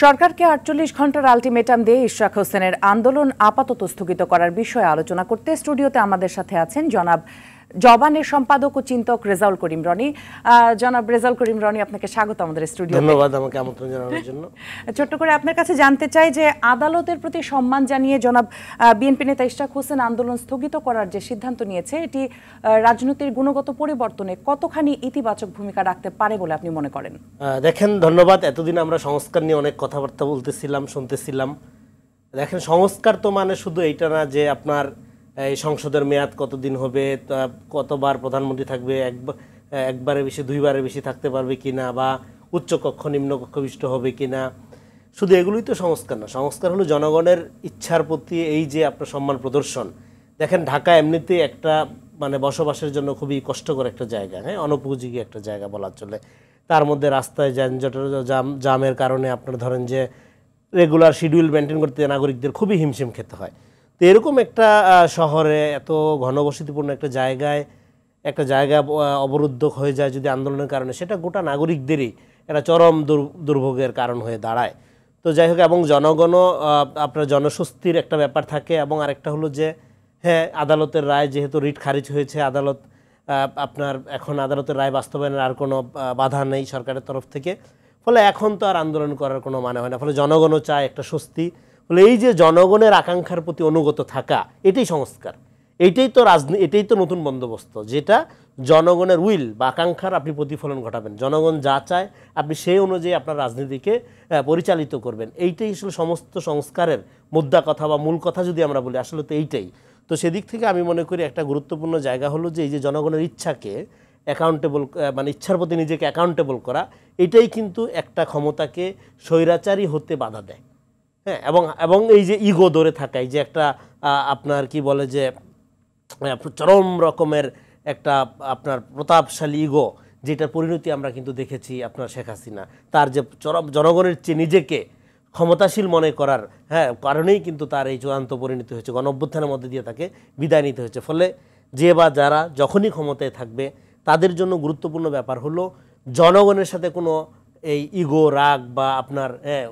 সরকারকে ৪৮ ঘন্টার আলটিমেটাম দিয়ে ইশরাক হোসেনের আন্দোলন আপাতত স্থগিত করার বিষয়ে আলোচনা করতে স্টুডিওতে আমাদের সাথে আছেন জনাব জবানের সম্পাদক ও চিন্তক রেজাউল করিম রনি। জনাব রেজাউল করিম রনি, আপনাকে স্বাগত আমাদের স্টুডিওতে। ধন্যবাদ আমাকে আমন্ত্রণ জানানোর জন্য। ছোট্ট করে আপনার কাছে জানতে চাই যে আদালতের প্রতি সম্মান জানিয়ে জনাব বিএনপি নেতা ইশরাক হোসেন আন্দোলন স্থগিত করার যে সিদ্ধান্ত নিয়েছে, এটি রাজনীতির গুণগত পরিবর্তনে কতখানি ইতিবাচক ভূমিকা রাখতে পারে বলে আপনি মনে করেন? দেখেন, ধন্যবাদ। এতদিন আমরা সংস্কার নিয়ে অনেক কথাবার্তা বলতেছিলাম, শুনতেছিলাম। দেখেন, সংস্কার তো মানে শুধু এইটা না যে আপনার এই সংসদের মেয়াদ কতদিন হবে, কতবার প্রধানমন্ত্রী থাকবে, একবারের বেশি দুইবারের বেশি থাকতে পারবে কিনা, বা উচ্চকক্ষ নিম্নকক্ষ বিশিষ্ট হবে কিনা, শুধু এগুলোই তো সংস্কার না। সংস্কার হলো জনগণের ইচ্ছার প্রতি এই যে আপনার সম্মান প্রদর্শন। দেখেন, ঢাকা এমনিতে একটা মানে বসবাসের জন্য খুবই কষ্টকর একটা জায়গা, হ্যাঁ, অনুপযোগী একটা জায়গা বলা চলে। তার মধ্যে রাস্তায় যানজটের জামের কারণে আপনার ধরেন যে রেগুলার শিডিউল মেনটেন করতে নাগরিকদের খুবই হিমশিম খেতে হয়। তো এরকম একটা শহরে এত ঘনবসতিপূর্ণ একটা জায়গা অবরুদ্ধ হয়ে যায় যদি আন্দোলনের কারণে, সেটা গোটা নাগরিকদেরই একটা চরম দুর্ভোগের কারণ হয়ে দাঁড়ায়। তো যাই হোক, এবং জনগণও আপনার জনস্বস্তির একটা ব্যাপার থাকে। এবং আরেকটা হলো যে হ্যাঁ, আদালতের রায় যেহেতু রিট খারিজ হয়েছে, আদালত আপনার এখন আদালতের রায় বাস্তবায়নের আর কোনো বাধা নেই সরকারের তরফ থেকে। ফলে এখন তো আর আন্দোলন করার কোনো মানে হয় না। ফলে জনগণও চায় একটা স্বস্তি। ফলে এই যে জনগণের আকাঙ্ক্ষার প্রতি অনুগত থাকা, এটাই সংস্কার, এটাই তো নতুন বন্দোবস্ত, যেটা জনগণের উইল বা আকাঙ্ক্ষার আপনি প্রতিফলন ঘটাবেন। জনগণ যা চায় আপনি সেই অনুযায়ী আপনার রাজনীতিকে পরিচালিত করবেন। এইটাই আসলে সমস্ত সংস্কারের মুদ্রা কথা বা মূল কথা যদি আমরা বলি, আসলে তো এইটাই। তো সেদিক থেকে আমি মনে করি একটা গুরুত্বপূর্ণ জায়গা হলো যে এই যে জনগণের ইচ্ছাকে অ্যাকাউন্টেবল, মানে ইচ্ছার প্রতি নিজেকে অ্যাকাউন্টেবল করা, এটাই কিন্তু একটা ক্ষমতাকে স্বৈরাচারী হতে বাধা দেয়। হ্যাঁ, এবং এই যে ইগো ধরে থাকা, এই যে একটা আপনার কি বলে যে চরম রকমের একটা আপনার প্রতাপশালী ইগো, যেটার পরিণতি আমরা কিন্তু দেখেছি আপনার শেখ হাসিনা। তার যে চরম জনগণের চেয়ে নিজেকে ক্ষমতাশীল মনে করার কারণেই কিন্তু তার এই চূড়ান্ত পরিণতি হয়েছে, গণঅভ্যুত্থানের মধ্যে দিয়ে তাকে বিদায় নিতে হয়েছে। ফলে যে বা যারা যখনই ক্ষমতায় থাকবে, তাদের জন্য গুরুত্বপূর্ণ ব্যাপার হলো জনগণের সাথে কোনো এই ইগো, রাগ বা আপনার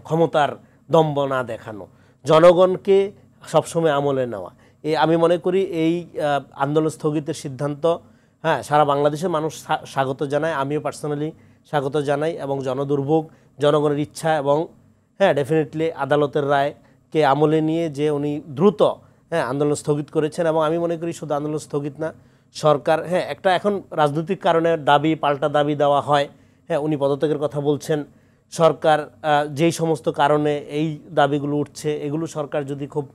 ক্ষমতার দম্ভ না দেখানো, জনগণকে সবসময় আমলে নেওয়া। আমি মনে করি এই আন্দোলন স্থগিতের সিদ্ধান্ত সারা বাংলাদেশের মানুষ স্বাগত জানায়, আমিও পার্সোনালি স্বাগত জানাই। এবং জনদুর্ভোগ, জনগণের ইচ্ছা এবং ডেফিনেটলি আদালতের রায়কে আমলে নিয়ে যে উনি দ্রুত আন্দোলন স্থগিত করেছেন। এবং আমি মনে করি শুধু আন্দোলন স্থগিত না, সরকার একটা এখন রাজনৈতিক কারণে দাবি পাল্টা দাবি দেওয়া হয়, উনি পদত্যাগের কথা বলছেন। সরকার যেই সমস্ত কারণে এই দাবিগুলো উঠছে, এগুলো সরকার যদি খুব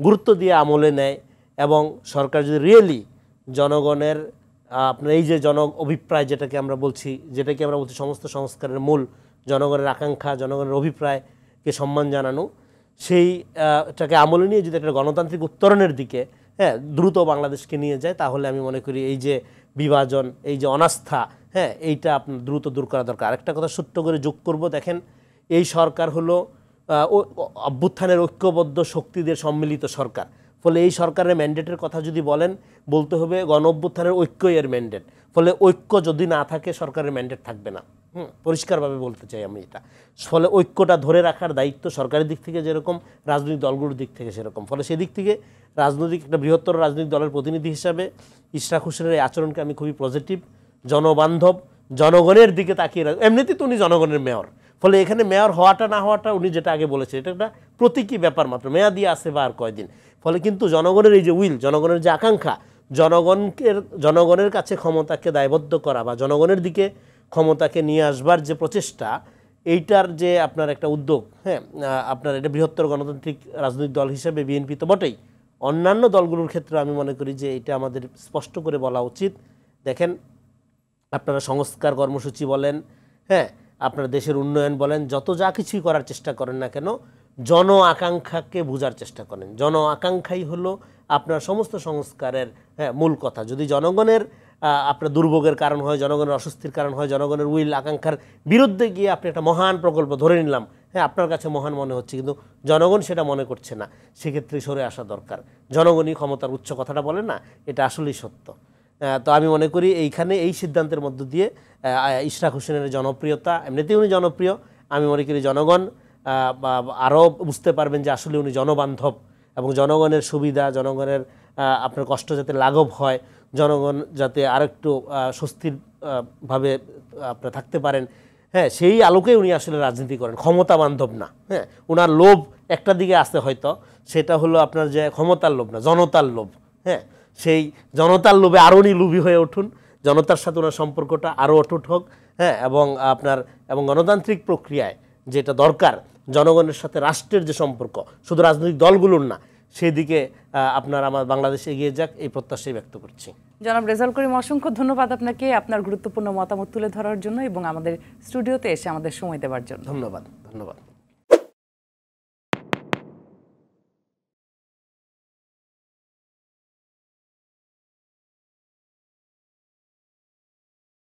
গুরুত্ব দিয়ে আমলে নেয় এবং সরকার যদি রিয়েলি জনগণের আপনার এই যে অভিপ্রায় যেটাকে আমরা বলছি সমস্ত সংস্কারের মূল জনগণের আকাঙ্ক্ষা, জনগণের অভিপ্রায়কে সম্মান জানানো, সেইটাকে আমলে নিয়ে যদি একটা গণতান্ত্রিক উত্তরণের দিকে দ্রুত বাংলাদেশকে নিয়ে যায়, তাহলে আমি মনে করি এই যে বিভাজন, এই যে অনাস্থা, এইটা আপনার দ্রুত দূর করা দরকার। আরেকটা কথা ছোট্ট করে যোগ করব, দেখেন এই সরকার হলো অভ্যুত্থানের ঐক্যবদ্ধ শক্তিদের সম্মিলিত সরকার। ফলে এই সরকারের ম্যান্ডেটের কথা যদি বলতে হবে গণ অভ্যুত্থানের ঐক্যই এর ম্যান্ডেট। ফলে ঐক্য যদি না থাকে সরকারের ম্যান্ডেট থাকবে না, পরিষ্কারভাবে বলতে চাই আমি এটা। ফলে ঐক্যটা ধরে রাখার দায়িত্ব সরকারের দিক থেকে যেরকম, রাজনৈতিক দলগুলোর দিক থেকে সেরকম। ফলে সেদিক থেকে একটা বৃহত্তর রাজনৈতিক দলের প্রতিনিধি হিসাবে ইশরাক হোসেনের এই আচরণকে আমি খুবই পজিটিভ, জনবান্ধব, জনগণের দিকে তাকিয়ে এমনিতেই তো উনি জনগণের মেয়র। ফলে এখানে মেয়র হওয়াটা না হওয়াটা উনি যেটা আগে বলেছেন, এটা একটা প্রতীকী ব্যাপার মাত্র, মেয়াদি আছে বা আর কয়দিন। ফলে কিন্তু জনগণের এই যে উইল, জনগণের যে আকাঙ্ক্ষা, জনগণের কাছে ক্ষমতাকে দায়বদ্ধ করা বা জনগণের দিকে ক্ষমতাকে নিয়ে আসবার যে প্রচেষ্টা, এইটার যে আপনার একটা উদ্যোগ, আপনার এটা বৃহত্তর গণতান্ত্রিক রাজনৈতিক দল হিসেবে বিএনপি তো বটেই, অন্যান্য দলগুলোর ক্ষেত্রে আমি মনে করি যে এটা আমাদের স্পষ্ট করে বলা উচিত। দেখেন, আপনারা সংস্কার কর্মসূচি বলেন, আপনার দেশের উন্নয়ন বলেন, যা কিছুই করার চেষ্টা করেন না কেন, জন আকাঙ্ক্ষাকে বোঝার চেষ্টা করেন। জন আকাঙ্ক্ষাই হলো আপনার সমস্ত সংস্কারের মূল কথা। যদি জনগণের আপনার দুর্ভোগের কারণ হয়, জনগণের অস্বস্তির কারণ হয়, জনগণের উইল আকাঙ্ক্ষার বিরুদ্ধে গিয়ে আপনি একটা মহান প্রকল্প ধরে নিলাম, আপনার কাছে মহান মনে হচ্ছে, কিন্তু জনগণ সেটা মনে করছে না, সেক্ষেত্রে সরে আসা দরকার। জনগণই ক্ষমতার উচ্চ কথাটা বলে না, এটা আসলেই সত্য। তো আমি মনে করি এইখানে এই সিদ্ধান্তের মধ্য দিয়ে ইশরাক হোসেনের জনপ্রিয়তা, এমনিতেই উনি জনপ্রিয়, আমি মনে করি জনগণ আরও বুঝতে পারবেন যে আসলে উনি জনবান্ধব এবং জনগণের সুবিধা, জনগণের আপনার কষ্ট যাতে লাঘব হয়, জনগণ যাতে আরেকটু স্বস্তির ভাবে আপনারা থাকতে পারেন, হ্যাঁ, সেই আলোকে উনি আসলে রাজনীতি করেন, ক্ষমতা বান্ধব না। হ্যাঁ, ওনার লোভ একটা দিকে আছে হয়তো, সেটা হলো আপনার যে ক্ষমতার লোভ না, জনতার লোভ। হ্যাঁ, সেই জনতার লোভে আরও উনি লোভী হয়ে উঠুন, জনতার সাথে ওনার সম্পর্কটা আরও অটুট হোক। হ্যাঁ, এবং গণতান্ত্রিক প্রক্রিয়ায় যেটা দরকার, জনগণের সাথে রাষ্ট্রের যে সম্পর্ক, শুধু রাজনৈতিক দলগুলোর না, সেদিকে আমার বাংলাদেশ এগিয়ে যাক, এই প্রত্যাশাই ব্যক্ত করছি। জনাব রেজাউল করিম, অসংখ্য ধন্যবাদ আপনাকে আপনার গুরুত্বপূর্ণ মতামত তুলে ধরার জন্য এবং আমাদের স্টুডিওতে এসে আমাদের সময় দেওয়ার জন্য। ধন্যবাদ।